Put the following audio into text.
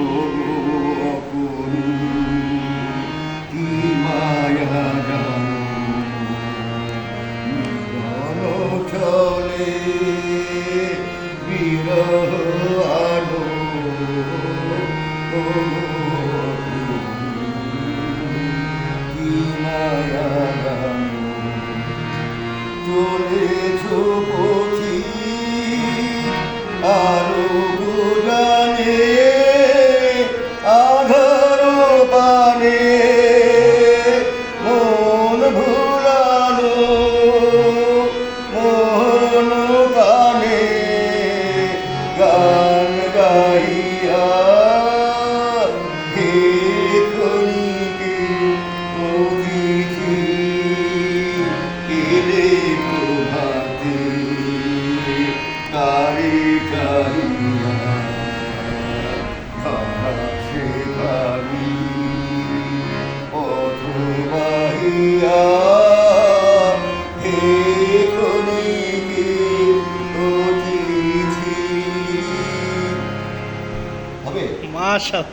ওগো অকুনি কি মায়া জানো মিলন চলে বিরহ আলো ওগো অকুনি কি মায়া জানো চলেছ পথিক আলো গুদানে আধার পানে মন ভুলানো মন কানে গান গাইয়া হে ক্ষণিকে অতিথি এলে প্রভাতে তারে চাহিয়া সে ভাবি পথ বাহিয়া হে ক্ষণিকে অতিথি হবে। মাশাআল্লাহ।